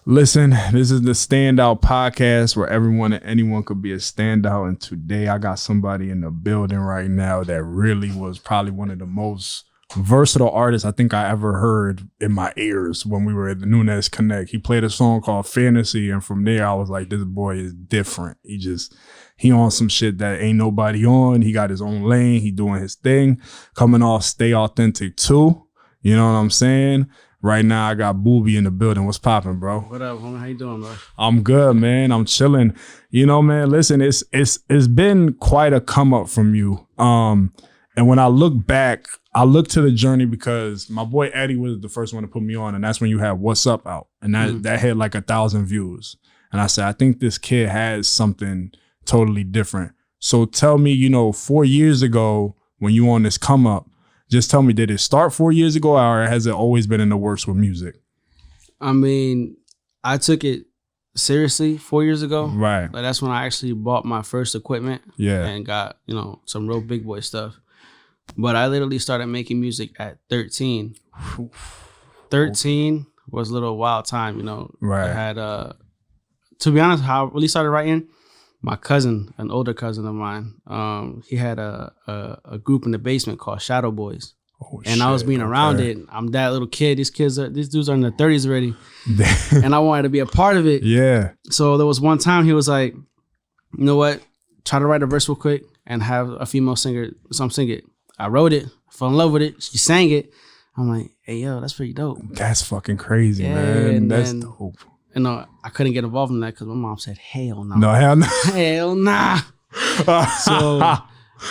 Listen, this is the Standout Podcast where everyone and anyone could be a standout. And today I got somebody in the building right now that really was probably one of the most versatile artists I think I ever heard in my ears when we were at the Nunes Connect. He played a song called Fantasy, and from there I was like, this boy is different. He on some shit that ain't nobody on. He got his own lane. He doing his thing. Coming off Stay Authentic too. You know what I'm saying? Right now, I got Buby in the building. What's popping, bro? What up, homie? How you doing, bro? I'm good, man. I'm chilling. You know, man, listen, it's been quite a come up from you. And when I look back, I look to the journey because my boy Eddie was the first one to put me on, and that's when you had What's Up out. And that had like 1,000 views. And I said, I think this kid has something totally different. So tell me, 4 years ago when you on this come up, just tell me, did it start 4 years ago or has it always been in the works with music? I mean, I took it seriously 4 years ago. Right. Like that's when I actually bought my first equipment. Yeah. And got, some real big boy stuff. But I literally started making music at 13. 13 was a little wild time, Right. I had, to be honest, how I really started writing, my cousin, an older cousin of mine, he had a group in the basement called Shadow Boys. Oh, and I was being around it. I'm that little kid. These dudes are in their 30s already. And I wanted to be a part of it. Yeah. So there was one time he was like, you know what? Try to write a verse real quick and have a female singer, sing it. I wrote it, fell in love with it. She sang it. I'm like, hey, yo, that's pretty dope. That's fucking crazy, man. That's dope. I couldn't get involved in that because my mom said, hell no. No, hell no. Hell nah. So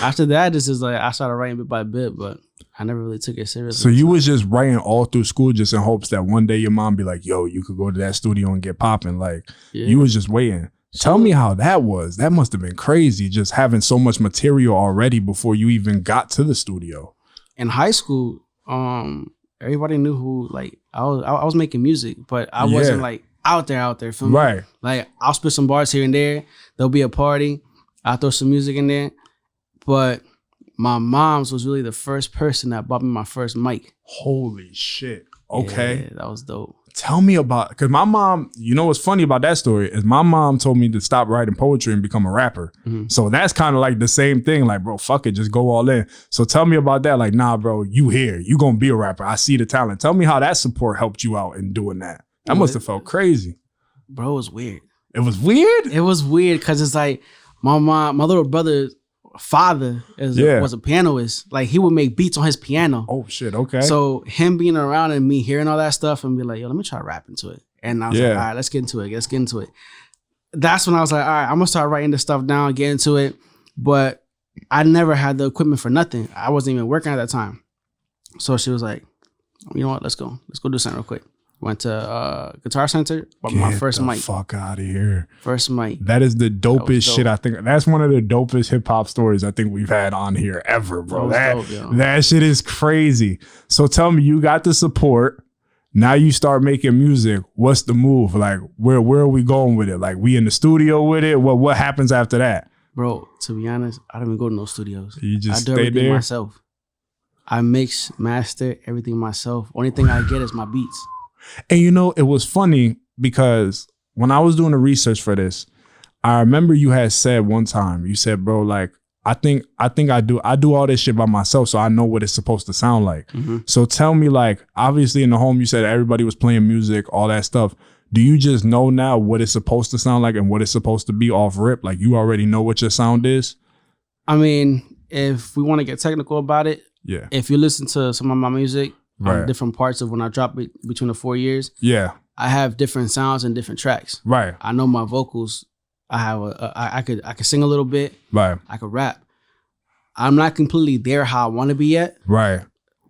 after that, this is like, I started writing bit by bit, but I never really took it seriously. So you was just writing all through school just in hopes that one day your mom be like, yo, you could go to that studio and get popping. Like, you was just waiting. Tell me how that was. That must have been crazy, just having so much material already before you even got to the studio. In high school, everybody knew who, like, I was making music, but I wasn't like out there, feel me? Right. Like, I'll spit some bars here and there. There'll be a party. I'll throw some music in there. But my mom's was really the first person that bought me my first mic. Holy shit. Okay. Yeah, that was dope. Tell me about, because my mom, what's funny about that story is my mom told me to stop writing poetry and become a rapper. Mm-hmm. So that's kind of like the same thing. Like, bro, fuck it, just go all in. So tell me about that. Like, nah, bro, you here. You gonna be a rapper. I see the talent. Tell me how that support helped you out in doing that. That must have felt crazy. Bro, it was weird. It was weird? It was weird because it's like my little brother's father was a pianist. Like, he would make beats on his piano. Oh, shit, okay. So him being around and me hearing all that stuff and be like, yo, let me try rapping to it. And I was like, all right, let's get into it. That's when I was like, all right, I'm going to start writing this stuff down, get into it. But I never had the equipment for nothing. I wasn't even working at that time. So she was like, you know what, let's go do something real quick. Went to Guitar Center, bought my first mic. Fuck out of here. First mic. That is the dopest shit I think. That's one of the dopest hip hop stories I think we've had on here ever, bro. That shit is crazy. So tell me, you got the support. Now you start making music. What's the move? Like, where are we going with it? Like, we in the studio with it? What happens after that? Bro, to be honest, I don't even go to no studios. You just I do stay everything there? myself. I mix, master, everything myself. Only thing I get is my beats. And it was funny because when I was doing the research for this, I remember you had said one time, you said, bro, like, I think I do all this shit by myself, so I know what it's supposed to sound like. Mm-hmm. So tell me, like, obviously in the home, you said everybody was playing music, all that stuff. Do you just know now what it's supposed to sound like and what it's supposed to be off rip? Like, you already know what your sound is? I mean, if we want to get technical about it, if you listen to some of my music, different parts of when I drop it between the 4 years, I have different sounds and different tracks. Right. I know my vocals. I have I could sing a little bit. Right. I could rap. I'm not completely there how I want to be yet. Right.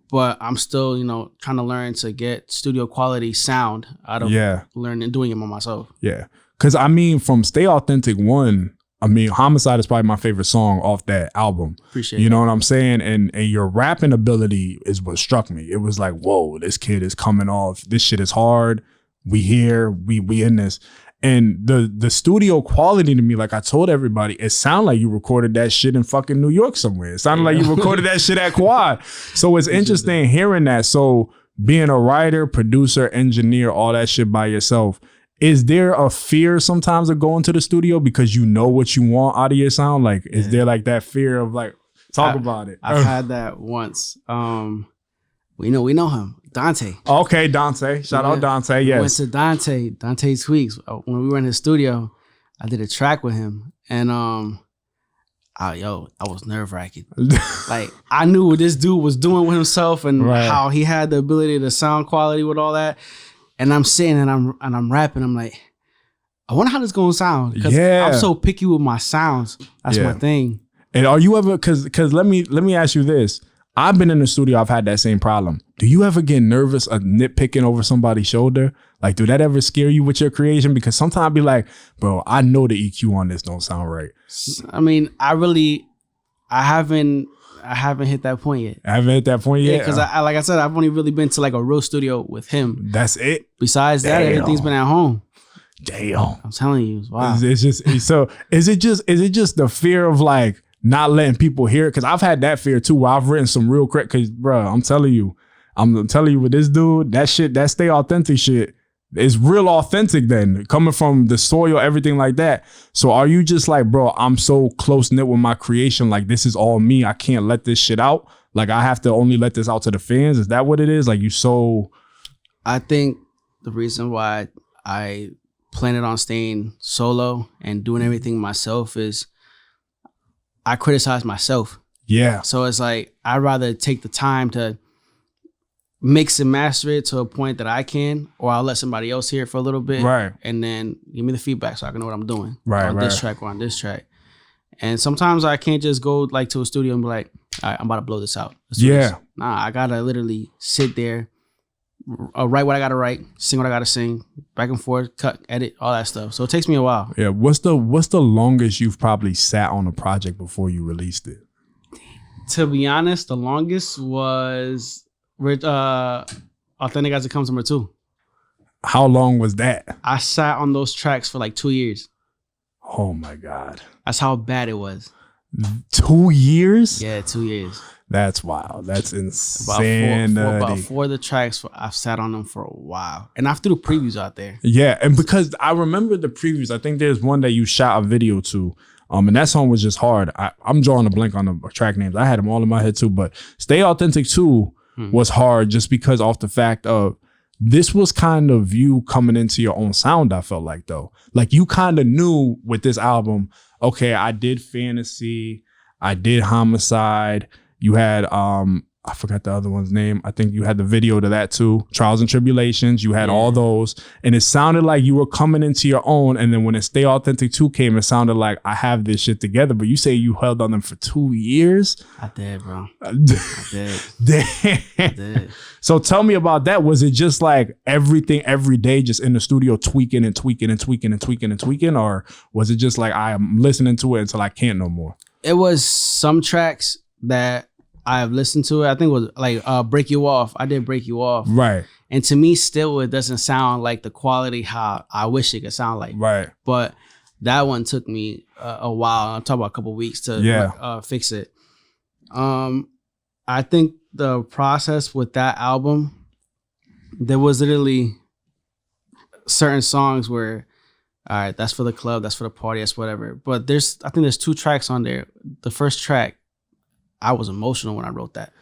But I'm still, trying to learn to get studio quality sound out of learning doing it by myself. Yeah. Because I mean, from Stay Authentic 1, Homicide is probably my favorite song off that album. Appreciate You know what I'm saying? And your rapping ability is what struck me. It was like, whoa, this kid is coming off. This shit is hard. We here. We in this. And the studio quality to me, like I told everybody, it sounded like you recorded that shit in fucking New York somewhere. It sounded like you recorded that shit at Quad. So it's interesting hearing that. So being a writer, producer, engineer, all that shit by yourself, is there a fear sometimes of going to the studio because you know what you want out of your sound? Like, is there like that fear of like, talk about it? I've had that once. We know him, Dante. Okay, Dante. Shout out Dante. Yes. We went to Dante Tweaks. When we were in his studio, I did a track with him, and I was nerve wracking. Like, I knew what this dude was doing with himself and how he had the ability to sound quality with all that. And I'm sitting and I'm rapping. I'm like, I wonder how this gonna sound, because I'm so picky with my sounds. That's my thing. And are you ever, because let me ask you this. I've been in the studio. I've had that same problem. Do you ever get nervous of nitpicking over somebody's shoulder? Like, do that ever scare you with your creation? Because sometimes I'd be like, bro, I know the EQ on this don't sound right. I mean, I haven't hit that point yet. I haven't hit that point yet? Yeah, because like I said, I've only really been to like a real studio with him. That's it? Besides that, everything's been at home. Damn. I'm telling you, wow. It's just, so is it just the fear of like not letting people hear it? Because I've had that fear too, where I've written some real crap. Because, bro, I'm telling you with this dude, that shit, that Stay Authentic shit, it's real authentic then, coming from the soil, everything like that. So are you just like, bro, I'm so close knit with my creation, like this is all me, I can't let this shit out, like I have to only let this out to the fans? Is that what it is? Like, you so... I think the reason why I planned on staying solo and doing everything myself is I criticize myself. Yeah. So it's like, I'd rather take the time to mix and master it to a point that I can, or I'll let somebody else hear it for a little bit, right? And then give me the feedback so I can know what I'm doing, right? On this track or on this track. And sometimes I can't just go like to a studio and be like, all right, I'm about to blow this out. Yeah. Nah, I gotta literally sit there, write what I gotta write, sing what I gotta sing, back and forth, cut, edit, all that stuff. So it takes me a while. Yeah. What's the longest you've probably sat on a project before you released it? To be honest, the longest was Authentic As It Comes, #2. How long was that? I sat on those tracks for like 2 years. Oh my God. That's how bad it was. 2 years? Yeah, 2 years. That's wild. That's insane. About four of the tracks, I've sat on them for a while. And I've threw the previews out there. Yeah, and because I remember the previews, I think there's one that you shot a video to. And that song was just hard. I'm drawing a blank on the track names. I had them all in my head too. But Stay Authentic 2 was hard just because off the fact of this was kind of you coming into your own sound, I felt like, though. Like, you kind of knew with this album, okay, I did Fantasy, I did Homicide, you had I forgot the other one's name. I think you had the video to that too. Trials and Tribulations. You had all those. And it sounded like you were coming into your own. And then when it Stay Authentic 2 came, it sounded like I have this shit together. But you say you held on them for 2 years? I did, bro. I did. Damn. I did. So tell me about that. Was it just like everything every day, just in the studio tweaking and tweaking and tweaking and tweaking and tweaking? Or was it just like I'm listening to it until I can't no more? It was some tracks that I've listened to it. I think it was like Break You Off. I did Break You Off. Right. And to me, still, it doesn't sound like the quality how I wish it could sound like. Right. But that one took me a while. I'm talking about a couple of weeks to fix it. I think the process with that album, there was literally certain songs where, all right, that's for the club, that's for the party, that's whatever. But I think there's 2 tracks on there. The first track, I was emotional when I wrote that.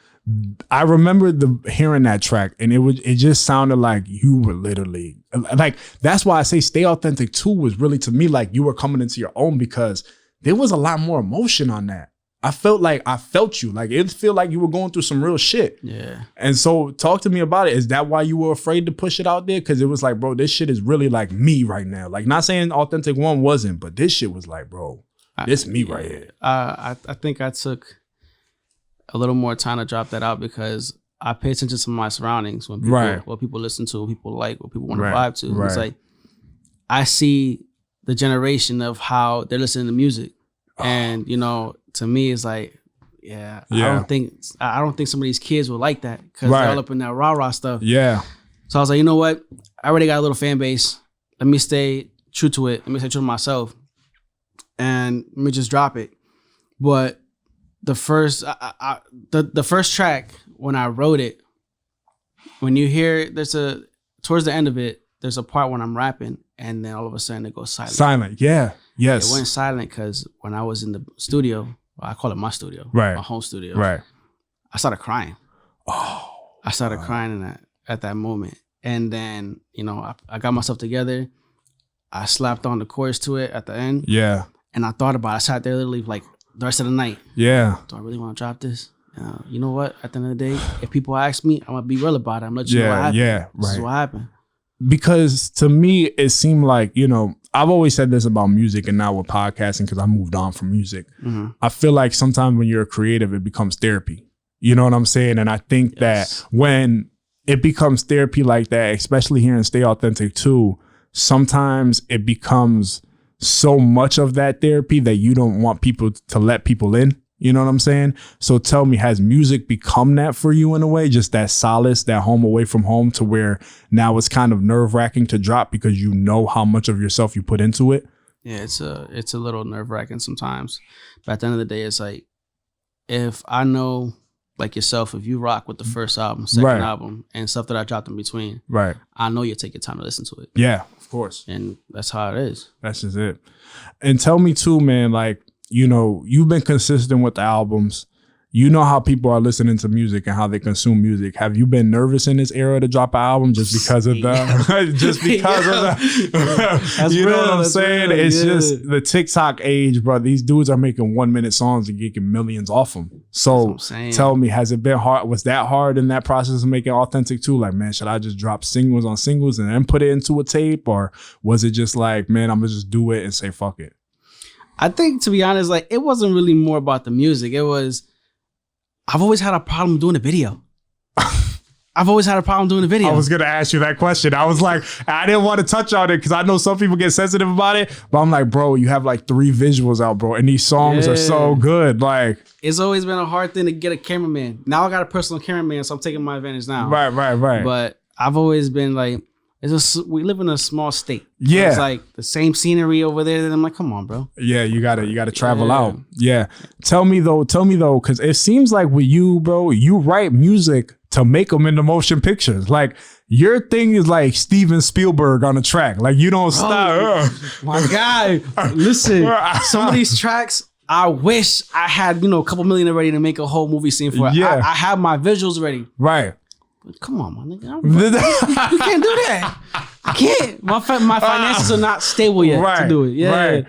I remember hearing that track, and it just sounded like you were literally like, that's why I say Stay Authentic 2 was really, to me, like you were coming into your own, because there was a lot more emotion on that. I felt you. Like, it felt like you were going through some real shit. Yeah. And so talk to me about it. Is that why you were afraid to push it out there? Because it was like, bro, this shit is really like me right now. Like, not saying Authentic 1 wasn't, but this shit was like, bro, this me right here. I think I took a little more time to drop that out because I pay attention to my surroundings, when people, what people listen to, what people like, what people want to vibe to. It's like, I see the generation of how they're listening to music. And, you know, to me, it's like, I don't think some of these kids will like that because they're all up in that rah-rah stuff. Yeah. So I was like, you know what? I already got a little fan base. Let me stay true to it. Let me stay true to myself. And let me just drop it. But the first track, when I wrote it, when you hear towards the end of it, there's a part when I'm rapping, and then all of a sudden it goes silent. Silent, yeah, yes. It went silent because when I was in the studio, well, I call it my studio, right, my home studio, right. I started crying. Oh, I started crying at that moment, and then I got myself together. I slapped on the chorus to it at the end. Yeah, and I thought about it. I sat there literally like the rest of the night. Yeah. Do I really want to drop this? You know what? At the end of the day, if people ask me, I'm gonna be real about it. I'm gonna let you know what happened. Yeah, right. This is what happened. Because to me, it seemed like, I've always said this about music and now with podcasting because I moved on from music. Mm-hmm. I feel like sometimes when you're a creative, it becomes therapy. You know what I'm saying? And I think that when it becomes therapy like that, especially here in Stay Authentic too, sometimes it becomes so much of that therapy that you don't want people to let people in. You know what I'm saying? So tell me, has music become that for you in a way? Just that solace, that home away from home, to where now it's kind of nerve-wracking to drop because you know how much of yourself you put into it? Yeah, it's a little nerve-wracking sometimes. But at the end of the day, it's like, if I know, like yourself, if you rock with the first album, second album, and stuff that I dropped in between, right, I know you take your time to listen to it. Yeah, of course. And that's how it is. That's just it. And tell me too, man, like, you've been consistent with the albums. You know how people are listening to music and how they consume music. Have you been nervous in this era to drop an album just because of the, just because of the, you know what I'm saying? Real, it's just the TikTok age, bro. These dudes are making 1 minute songs and getting millions off them. So tell me, has it been hard? Was that hard in that process of making Authentic too? Like, man, should I just drop singles on singles and then put it into a tape? Or was it just like, man, I'm gonna just do it and say, fuck it? I think, to be honest, like, it wasn't really more about the music. It was, I've always had a problem doing a video. I've always had a problem doing a video. I was going to ask you that question. I was like, I didn't want to touch on it because I know some people get sensitive about it. But I'm like, bro, you have like 3 visuals out, bro. And these songs are so good. Like, it's always been a hard thing to get a cameraman. Now I got a personal cameraman, so I'm taking my advantage now. Right. But I've always been like, we live in a small state. Yeah. It's like the same scenery over there. And I'm like, come on, bro. Yeah, you gotta travel out. Yeah. Tell me though, because it seems like with you, bro, you write music to make them into motion pictures. Like, your thing is like Steven Spielberg on a track. Like, you don't stop. My guy, listen, some of these tracks, I wish I had, a couple million already to make a whole movie scene for it. Yeah. I have my visuals ready. Right. Come on, my nigga. You can't do that. I can't. My finances are not stable yet to do it. Yeah. Right.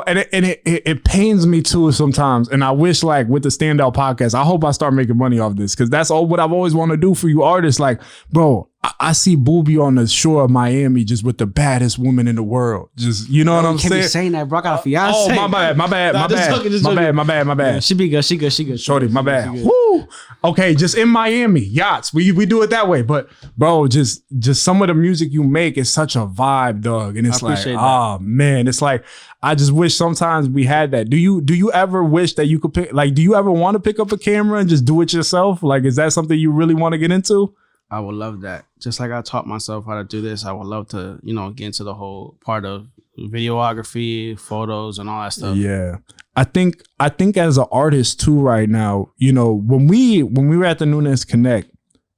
And it pains me too sometimes. And I wish, like, with the Standout podcast, I hope I start making money off this, because that's all what I've always wanted to do for you artists. Like, bro, I see Buby on the shore of Miami just with the baddest woman in the world. Just, you know what I'm saying? You can't be saying that, bro. I got a fiance. Oh, my bad. My bad. Yeah, she be good. Shorty, my bad. Woo. Okay, just in Miami, yachts. We do it that way. But, bro, just some of the music you make is such a vibe, dog. And it's like, oh, man. It's like, I just wish sometimes we had that. Do you ever wish that you could pick, like, do you ever want to pick up a camera and just do it yourself? Like, is that something you really want to get into? I would love that. Just like I taught myself how to do this, I would love to, get into the whole part of videography, photos, and all that stuff. Yeah. I think as an artist too right now, when we were at the Nunes Connect,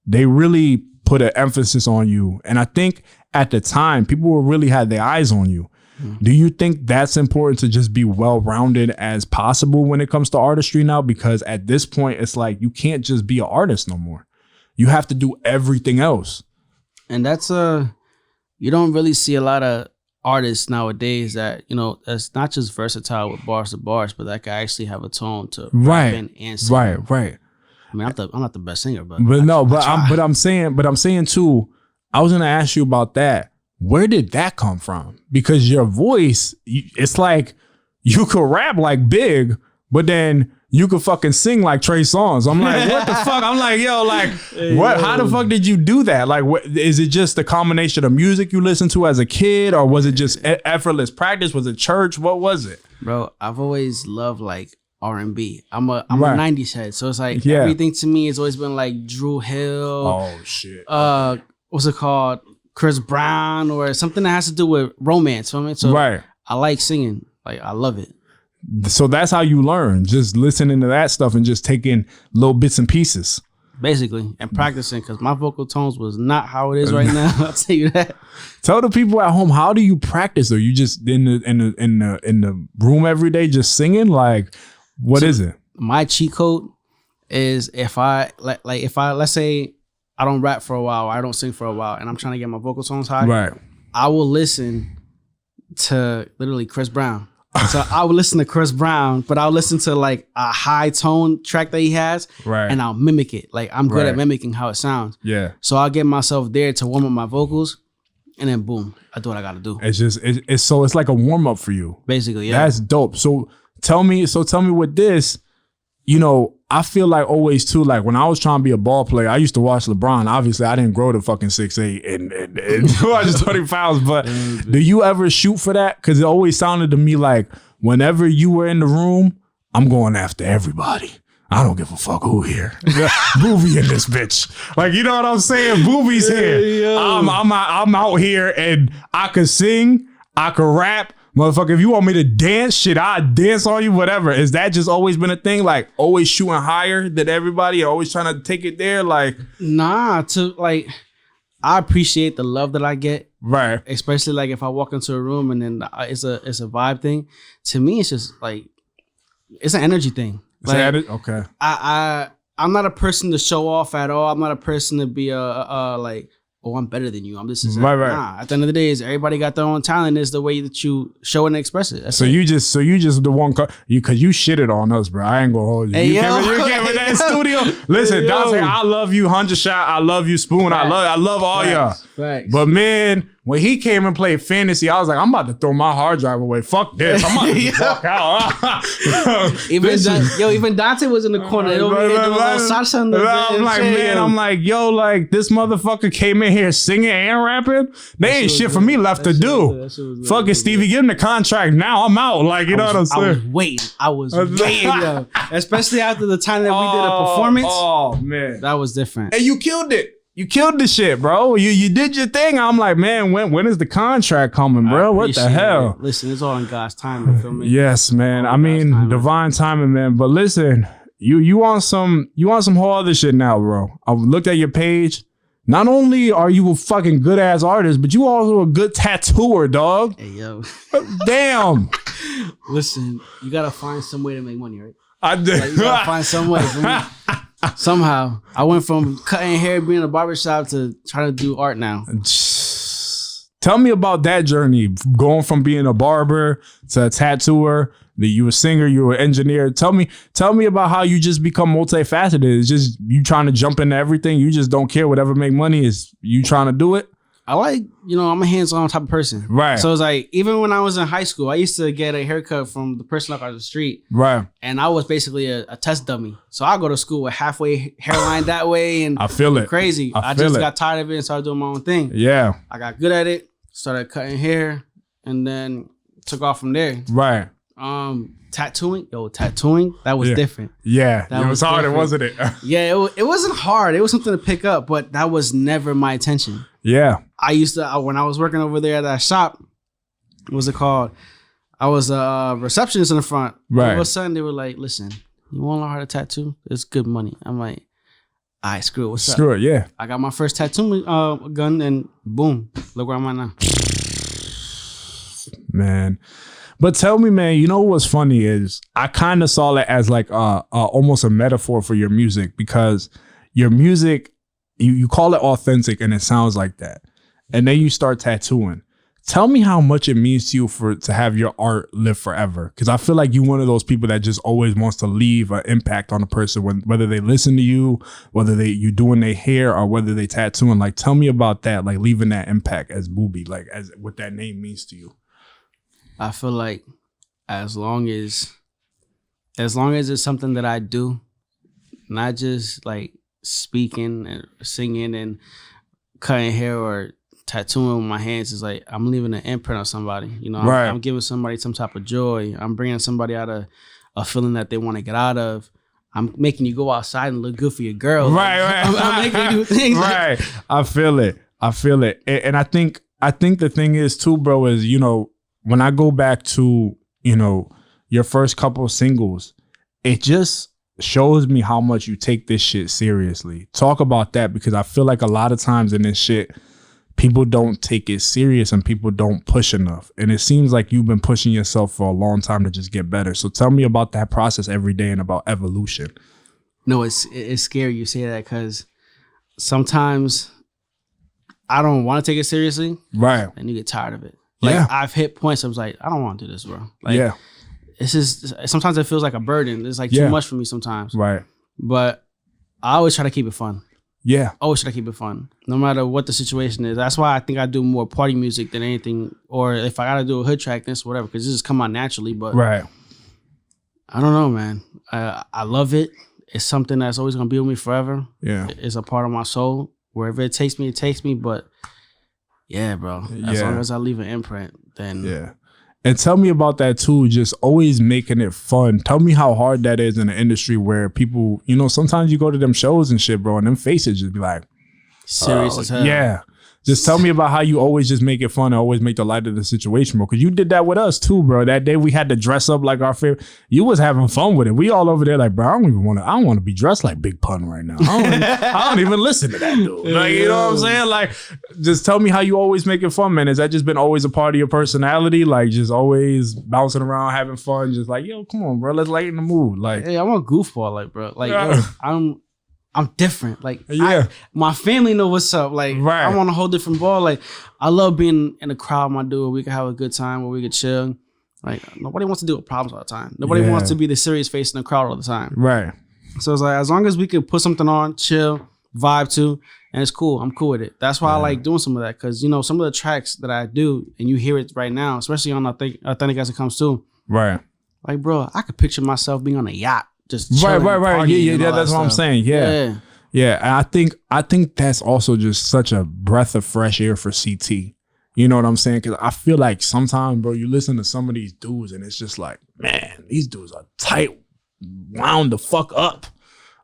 they really put an emphasis on you. And I think at the time, people really had their eyes on you. Mm-hmm. Do you think that's important to just be well-rounded as possible when it comes to artistry now? Because at this point, it's like, you can't just be an artist no more. You have to do everything else. And that's you don't really see a lot of artists nowadays that, that's not just versatile with bars to bars, but that can actually have a tone to rap and sing. Right. I mean, I'm not the best singer, but I'm saying too, I was gonna ask you about that. Where did that come from? Because your voice, it's like you could rap like Big, but then you could fucking sing like Trey Songz. I'm like, what the fuck? I'm like, yo, like, what? How the fuck did you do that? Like, what is it? Just the combination of music you listened to as a kid, or was it just effortless practice? Was it church? What was it, bro? I've always loved like R&B. I'm a 90s head, so it's like everything to me has always been like Drew Hill. Oh shit. What's it called? Chris Brown, or something that has to do with romance. So I like singing. Like, I love it. So that's how you learn, just listening to that stuff and just taking little bits and pieces. Basically, and practicing, because my vocal tones was not how it is right now. I'll tell you that. Tell the people at home, how do you practice? Are you just in the room every day just singing? Like, what is it? My cheat code is if I let's say I don't rap for a while, or I don't sing for a while, and I'm trying to get my vocal tones high. Right. I will listen to literally Chris Brown. So I would listen to Chris Brown, but I'll listen to like a high tone track that he has, right? And I'll mimic it. Like I'm good at mimicking how it sounds. Yeah. So I'll get myself there to warm up my vocals, and then boom, I do what I got to do. It's just it's like a warm up for you. Basically, yeah. That's dope. So tell me with this, you know, I feel like always too, like when I was trying to be a ball player, I used to watch LeBron. obviously I didn't grow to fucking 6'8" and 220 pounds, but do you ever shoot for that? Because it always sounded to me like whenever you were in the room, I'm going after everybody. I don't give a fuck who here. Buby in this bitch. Like, you know what I'm saying? Buby's here. I'm out here and I could sing, I could rap. Motherfucker, if you want me to dance, shit, I'll dance on you, whatever. Is that just always been a thing? Like, always shooting higher than everybody, always trying to take it there? Like, nah, I appreciate the love that I get. Right. Especially like if I walk into a room and then it's a vibe thing. To me, it's just like, it's an energy thing. Like, okay. I'm not a person to show off at all. I'm not a person to be like, oh, I'm better than you. I'm this is right. Nah. At the end of the day, is everybody got their own talent. Is the way that you show it and express it. So you just the one because you shitted on us, bro. I ain't gonna hold you. Hey, you came in that studio. Listen, Dante, I love you, 100 Shot. I love you, Spoon. Facts. I love all y'all. Facts. But man, when he came and played fantasy, I was like, I'm about to throw my hard drive away. Fuck this. I'm about to walk out. Even Dante was in the corner. I'm like, yo, like this motherfucker came in here singing and rapping. They ain't shit for me left to do. Fucking Stevie, give him the contract now. I'm out. Like, you know what I'm saying? I was waiting, yo. Especially after the time that we did a performance. Oh man, that was different. And you killed it. You killed the shit, bro. You did your thing. I'm like, man, when is the contract coming, bro? What the hell? Listen, it's all in God's timing. You feel me? Yes, man. I mean, divine timing, man. But listen, you want some whole other shit now, bro. I looked at your page. Not only are you a fucking good ass artist, but you also a good tattooer, dog. Hey, yo. Damn. Listen, you gotta find some way to make money, right? I did. Like, you gotta find some way for me. Somehow I went from cutting hair, being in a barbershop, to trying to do art now. Tell me about that journey, going from being a barber to a tattooer. You were a singer, you were an engineer. Tell me about how you just become multifaceted. It's just you trying to jump into everything. You just don't care. Whatever make money is you trying to do it. I like, I'm a hands-on type of person. Right. So it's like, even when I was in high school, I used to get a haircut from the person up on the street. Right. And I was basically a test dummy. So I go to school with halfway hairline that way, and I feel it. Crazy. I just got tired of it and started doing my own thing. Yeah. I got good at it, started cutting hair, and then took off from there. Right. Tattooing, that was different. Yeah, it was hard, wasn't it? Yeah, it wasn't hard. It was something to pick up, but that was never my intention. Yeah. I used to, when I was working over there at that shop, what was it called? I was a receptionist in the front. Right. All of a sudden, they were like, listen, you want to learn how to tattoo? It's good money. I'm like, all right, screw it. What's up? Screw it, yeah. I got my first tattoo gun, and boom, look where I'm at now. Man. But tell me, man, you know what's funny is I kind of saw it as like almost a metaphor for your music, because your music, you call it authentic and it sounds like that. And then you start tattooing. Tell me how much it means to you to have your art live forever. Because I feel like you're one of those people that just always wants to leave an impact on a person, whether they listen to you, whether you doing their hair, or whether they tattooing. Like, tell me about that, like leaving that impact as Buby, like as what that name means to you. I feel like as long as it's something that I do, not just like speaking and singing and cutting hair or tattooing with my hands, is like I'm leaving an imprint on somebody. Right. I'm giving somebody some type of joy. I'm bringing somebody out of a feeling that they want to get out of. I'm making you go outside and look good for your girl. Right, right. I'm making you do things. Right. I feel it. And I think the thing is too, bro, is, when I go back to, your first couple of singles, it just shows me how much you take this shit seriously. Talk about that, because I feel like a lot of times in this shit, people don't take it serious and people don't push enough. And it seems like you've been pushing yourself for a long time to just get better. So tell me about that process every day and about evolution. No, it's scary you say that, because sometimes I don't want to take it seriously. Right. And you get tired of it. Like, I've hit points I was like, I don't want to do this, bro. Like, it's just, sometimes it feels like a burden. It's like too much for me sometimes. Right. But I always try to keep it fun. Yeah. Always try to keep it fun, no matter what the situation is. That's why I think I do more party music than anything. Or if I got to do a hood track, this, whatever, because this just come out naturally. But right. I don't know, man. I love it. It's something that's always going to be with me forever. Yeah. It's a part of my soul. Wherever it takes me, it takes me. But yeah, bro. As long as I leave an imprint, then. Yeah. And tell me about that too, just always making it fun. Tell me how hard that is in an industry where people, you know, sometimes you go to them shows and shit, bro, and them faces just be like, serious as hell. Yeah. Just tell me about how you always just make it fun and always make the light of the situation, bro. Because you did that with us too, bro. That day we had to dress up like our favorite. You was having fun with it. We all over there like, bro, I don't want to be dressed like Big Pun right now. I don't even listen to that dude. Like, you know what I'm saying? Like, just tell me how you always make it fun, man. Has that just been always a part of your personality? Like, just always bouncing around, having fun, just like, yo, come on, bro, let's lighten the mood. Like, hey, I'm a goofball, like, bro. Like, yo, I'm different. Like, my family know what's up. Like, I'm on a whole different ball. Like, I love being in a crowd, my dude, where we can have a good time, where we can chill. Like, nobody wants to deal with problems all the time. Nobody wants to be the serious face in the crowd all the time. Right. So it's like, as long as we can put something on, chill, vibe to, and it's cool. I'm cool with it. That's why I like doing some of that. Because, you know, some of the tracks that I do, and you hear it right now, especially on Authentic as it comes to. Right. Like, bro, I could picture myself being on a yacht. Just right. Yeah, that's what I'm saying. Yeah. And I think that's also just such a breath of fresh air for CT. You know what I'm saying? Because I feel like sometimes, bro, you listen to some of these dudes and it's just like, man, these dudes are tight, wound the fuck up.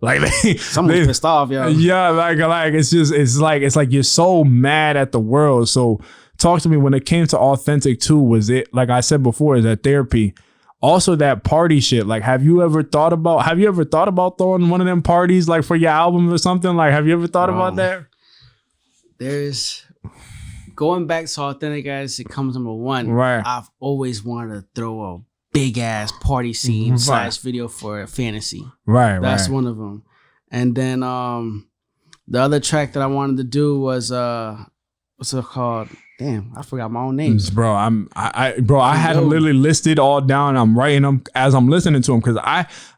Like someone's pissed off, yo. Yeah, like it's like you're so mad at the world. So talk to me, when it came to Authentic too, was it, like I said before, is that therapy? Also that party shit, like have you ever thought about throwing one of them parties like for your album or something? Like have you ever thought about that? There's going back to Authentic as it comes number one. Right. I've always wanted to throw a big ass party scene / video for a fantasy. Right. That's one of them. And then the other track that I wanted to do was what's it called? Damn, I forgot my own names. Bro, I had them literally listed all down. I'm writing them as I'm listening to them, because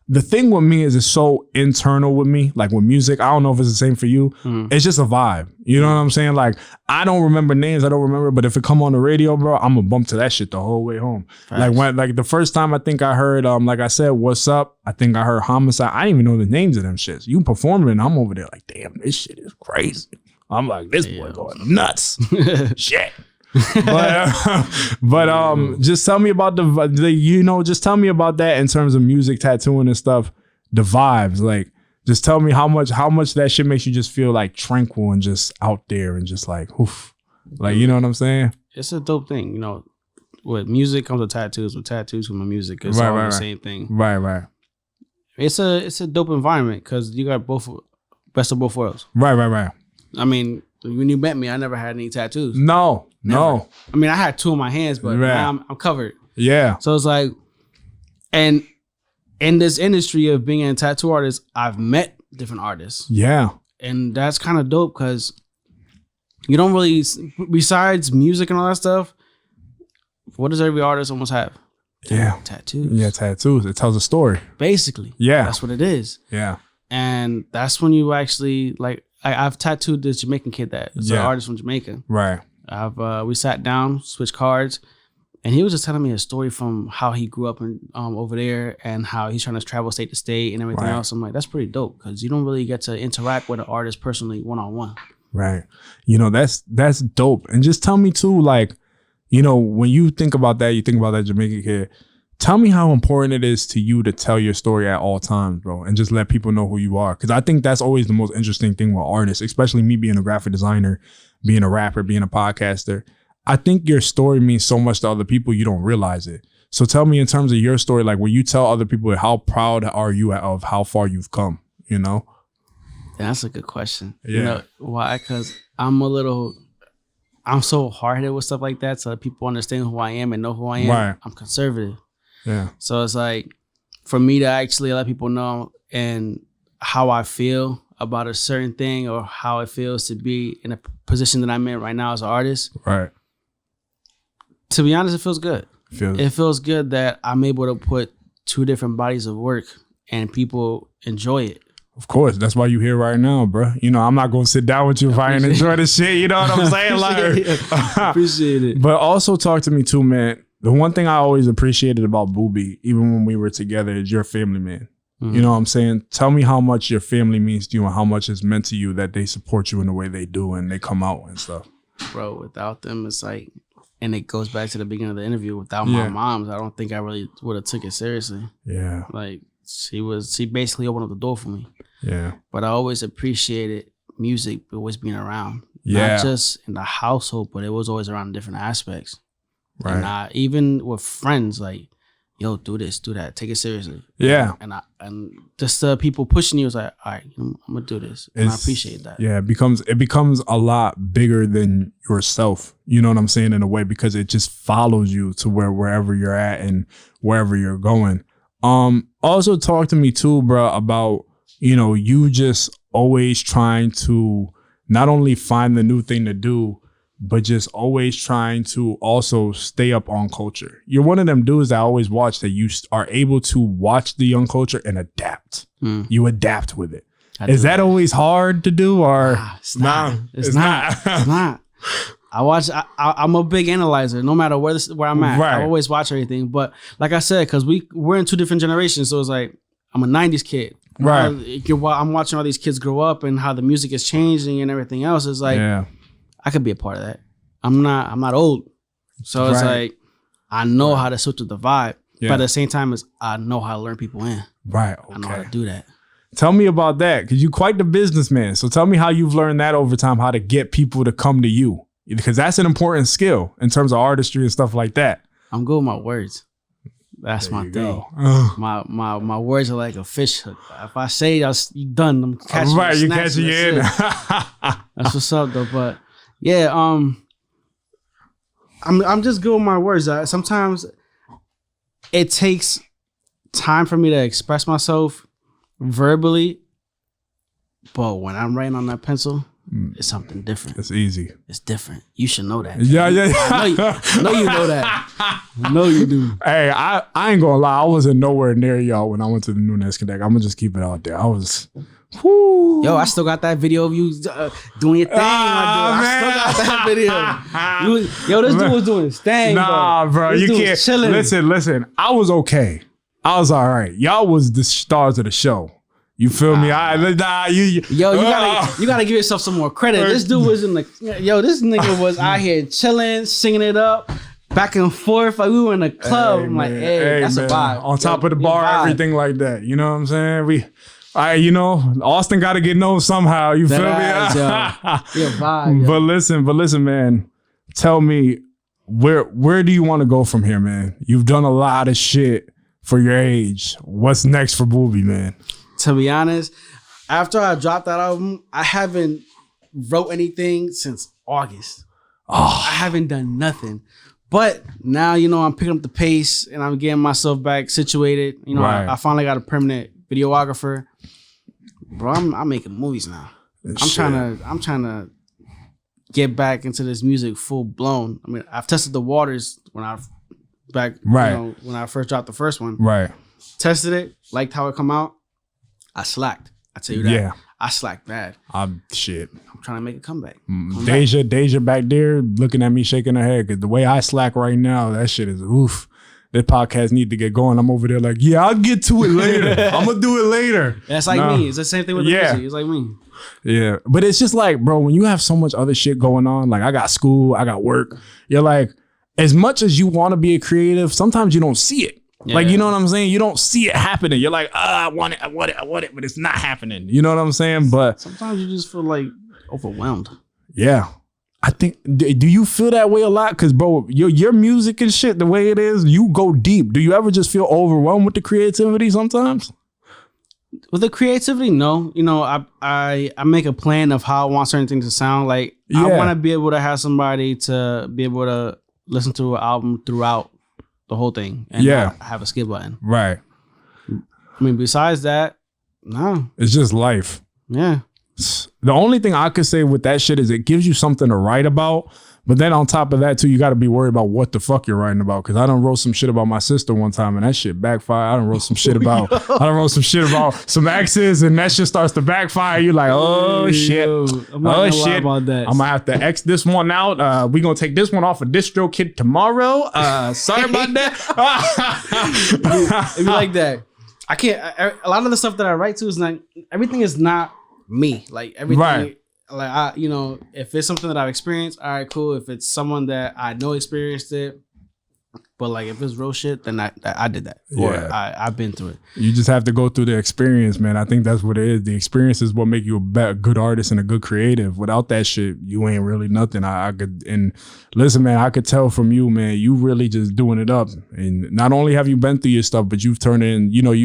the thing with me is it's so internal with me. Like with music, I don't know if it's the same for you. It's just a vibe. You know what I'm saying? Like I don't remember names, but if it come on the radio, bro, I'm gonna bump to that shit the whole way home. Facts. Like the first time I think I heard, like I said, What's Up? I think I heard Homicide. I didn't even know the names of them shits. You performing and I'm over there like, damn, this shit is crazy. I'm like, this boy going nuts. Shit. But just tell me about just tell me about that in terms of music, tattooing and stuff, the vibes. Like, just tell me how much that shit makes you just feel like tranquil and just out there and just like, oof. Like, you know what I'm saying? It's a dope thing. You know, with music comes with tattoos. With tattoos comes with music. It's all the same thing. Right. It's a dope environment because you got best of both worlds. Right. I mean, when you met me, I never had any tattoos. No. I mean, I had two on my hands, but now I'm covered. Yeah. So it's like, and in this industry of being a tattoo artist, I've met different artists. Yeah. And that's kind of dope because you don't really, besides music and all that stuff, what does every artist almost have? Yeah. Tattoos. Yeah, tattoos. It tells a story. Basically. Yeah. That's what it is. Yeah. And that's when you actually, like, I've tattooed this Jamaican kid that is an artist from Jamaica. Right. We sat down, switched cards, and he was just telling me a story from how he grew up in, over there and how he's trying to travel state to state and everything else. I'm like, that's pretty dope because you don't really get to interact with an artist personally one-on-one. Right. You know, that's dope. And just tell me too, like, you know, when you think about that Jamaican kid, tell me how important it is to you to tell your story at all times, bro, and just let people know who you are. Because I think that's always the most interesting thing with artists, especially me being a graphic designer, being a rapper, being a podcaster. I think your story means so much to other people, you don't realize it. So tell me, in terms of your story, like when you tell other people, how proud are you of how far you've come, you know? That's a good question. Yeah. You know why? Because I'm so hard-headed with stuff like that, so that people understand who I am and know who I am. Right. I'm conservative. Yeah. So it's like, for me to actually let people know and how I feel about a certain thing, or how it feels to be in a position that I'm in right now as an artist. Right. To be honest, it feels good. It feels good that I'm able to put two different bodies of work and people enjoy it. Of course, that's why you're here right now, bro. You know, I'm not gonna sit down with you if I ain't enjoy the shit. You know what I'm saying? Appreciate it. But also talk to me too, man. The one thing I always appreciated about Buby, even when we were together, is you're a family man. Mm-hmm. You know what I'm saying? Tell me how much your family means to you and how much it's meant to you that they support you in the way they do and they come out and stuff. Bro, without them, it's like, and it goes back to the beginning of the interview. Without my moms, I don't think I really would have took it seriously. Yeah. Like, she basically opened up the door for me. Yeah. But I always appreciated music always being around. Yeah. Not just in the household, but it was always around different aspects. Right. And even with friends, like, yo, do this, do that, take it seriously. Yeah. And just people pushing you was like, all right, I'm gonna do this. And I appreciate that. Yeah, it becomes a lot bigger than yourself. You know what I'm saying, in a way, because it just follows you to wherever you're at and wherever you're going. Also talk to me too, bro, about, you know, you just always trying to not only find the new thing to do, but just always trying to also stay up on culture. You're one of them dudes that I always watch that you are able to watch the young culture and adapt. You adapt with it. Is that always hard to do, or? It's not. It's not. I'm a big analyzer, no matter where I'm at. Right. I always watch everything. But like I said, because we're in two different generations, so it's like, I'm a 90s kid. Right. I'm watching all these kids grow up and how the music is changing and everything else. It's like, I could be a part of that. I'm not old. So it's like, I know how to switch with the vibe. Yeah. But at the same time, I know how to learn people in. Right. Okay. I know how to do that. Tell me about that, because you're quite the businessman. So tell me how you've learned that over time, how to get people to come to you. Because that's an important skill in terms of artistry and stuff like that. I'm good with my words. That's my thing. My words are like a fish hook. If I say you done, I'm catching you. Right, you catching you in. That's what's up though. But yeah, I'm just good with my words. Sometimes it takes time for me to express myself verbally, but when I'm writing on that pencil, it's something different. It's easy. It's different. You should know that. Yeah. I know you know that. I know you do. Hey, I ain't gonna lie. I wasn't nowhere near y'all when I went to the Nunes Connect. I'm gonna just keep it out there. I was, whoo. Yo, I still got that video of you doing your thing. I still got that video. This dude was doing his thing. Nah, bro. You can't. Chilling. Listen. I was okay. I was all right. Y'all was the stars of the show. You feel me? You gotta give yourself some more credit. This dude was this nigga was out here chilling, singing it up, back and forth. Like we were in a club. I'm like, hey, that's a vibe. On top of the bar, everything like that. You know what I'm saying? Austin got to get known somehow. You feel me? Vibe. But listen, man. Tell me, where do you want to go from here, man? You've done a lot of shit for your age. What's next for Buby, man? To be honest, after I dropped that album, I haven't wrote anything since August. I haven't done nothing. But now, I'm picking up the pace and I'm getting myself back situated. I finally got a permanent videographer. Bro, I'm making movies now. I'm trying to get back into this music full blown. I mean, I've tested the waters when I first dropped the first one. Right. Tested it, liked how it come out. I slacked. I tell you that. Yeah. I slacked bad. I'm trying to make a comeback. Deja back there looking at me shaking her head, because the way I slack right now, that shit is oof. That podcast need to get going. I'm over there like, yeah, I'll get to it later. I'm going to do it later. That's like me. It's the same thing with the music. It's like me. Yeah. But it's just like, bro, when you have so much other shit going on, like I got school, I got work. You're like, as much as you want to be a creative, sometimes you don't see it. Yeah. Like, you know what I'm saying? You don't see it happening. You're like, I want it, but it's not happening. You know what I'm saying? But sometimes you just feel like overwhelmed. Yeah. I think, do you feel that way a lot? Because, bro, your music and shit, the way it is, you go deep. Do you ever just feel overwhelmed with the creativity sometimes? With the creativity, no. You know, I make a plan of how I want certain things to sound. Like, I want to be able to have somebody to be able to listen to an album throughout the whole thing and not have a skip button. Right. I mean, besides that, no. It's just life. Yeah. The only thing I could say with that shit is it gives you something to write about. But then on top of that, too, you got to be worried about what the fuck you're writing about. Because I done wrote some shit about my sister one time and that shit backfired. I done wrote some shit about some exes and that shit starts to backfire. You're like, oh shit. I'm not shit. About that. I'm going to have to X this one out. We going to take this one off of DistroKid tomorrow. Sorry about that. It'd be like that. I can't. A lot of the stuff that I write to is like, everything is not me. Like everything. Right. Like if it's something that I've experienced, all right, cool. If it's someone that I know experienced it, but like if it's real shit, then I did that. Or I've been through it. You just have to go through the experience, man. I think that's what it is. The experience is what make you a good artist and a good creative. Without that shit, you ain't really nothing. I could, and listen, man, I could tell from you, man, you really just doing it up. And not only have you been through your stuff, but you've turned your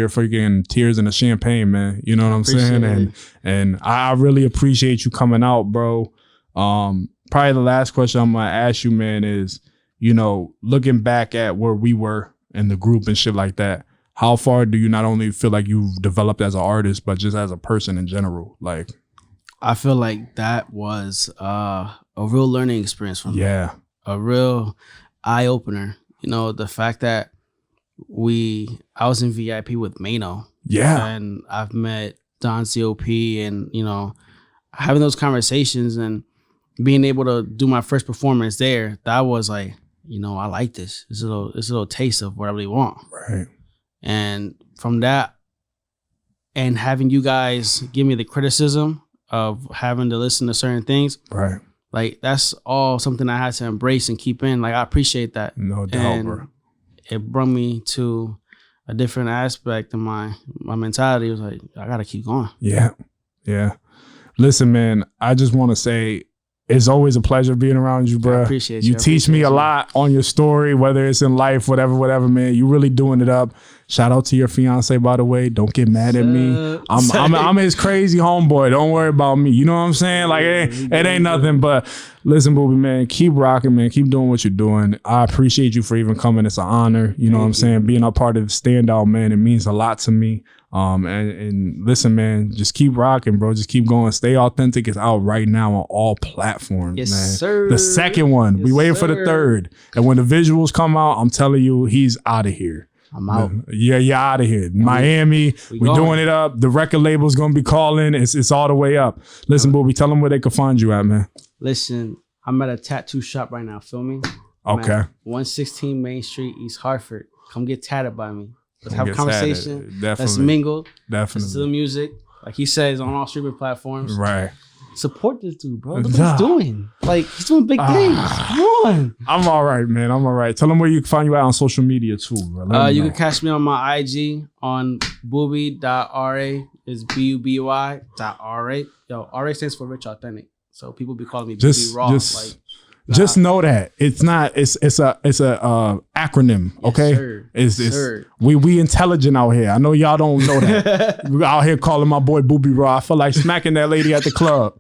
freaking tears into champagne, man. You know what I'm saying? And I really appreciate you coming out, bro. Probably the last question I'm gonna ask you, man, is, looking back at where we were in the group and shit like that, how far do you not only feel like you've developed as an artist, but just as a person in general? Like, I feel like that was a real learning experience for me. Yeah. A real eye opener. The fact that I was in VIP with Mano. Yeah. And I've met Don COP and, having those conversations and being able to do my first performance there, that was like, I like this. It's a little taste of what I really want. Right. And from that, and having you guys give me the criticism of having to listen to certain things. Right. Like, that's all something I had to embrace and keep in. Like, I appreciate that. No doubt, bro. It brought me to a different aspect of my mentality. It was like, I got to keep going. Yeah. Yeah. Listen, man, I just want to say, it's always a pleasure being around you, bro. I appreciate you. You teach me a lot on your story, whether it's in life, whatever, man. You really doing it up. Shout out to your fiance, by the way. Don't get mad at me. I'm his crazy homeboy. Don't worry about me. You know what I'm saying? Like, it ain't nothing. But listen, Buby, man, keep rocking, man. Keep doing what you're doing. I appreciate you for even coming. It's an honor. You know what I'm saying? Being a part of the standout, man, it means a lot to me. And listen, man, just keep rocking, bro. Just keep going. Stay Authentic is out right now on all platforms, yes, man. Sir. The second one. Yes, we waiting for the third. And when the visuals come out, I'm telling you, he's out of here. I'm out. Yeah, you're out of here. Miami, we're doing it up. The record label's gonna be calling. It's all the way up. Listen, Buby, tell them where they can find you at, man. Listen, I'm at a tattoo shop right now, feel me? Okay. 116 Main Street, East Hartford. Come get tatted by me. Let's have a conversation. Definitely. Let's mingle. Definitely. Listen to the music. Like he says, on all streaming platforms. Right. Support this dude, bro. Look what he's doing. Like, he's doing big things. Come on. I'm all right, man. I'm all right. Tell them where you can find you at on social media too, bro. You can catch me on my IG on Buby.ra. It's Buby.ra. Yo, RA stands for Rich Authentic. So people be calling me Buby.ra. Just know that it's not. It's a acronym. Okay. Yes, sir. We intelligent out here. I know y'all don't know that. We out here calling my boy Buby.ra. I feel like smacking that lady at the club.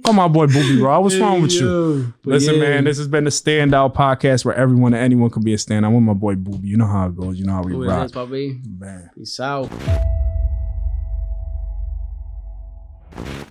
Call my boy Buby.ra. What's wrong with you? Listen, man. This has been the Standout Podcast where everyone and anyone can be a standout. I'm with my boy Buby. You know how it goes. You know how we rock. Man. Peace out.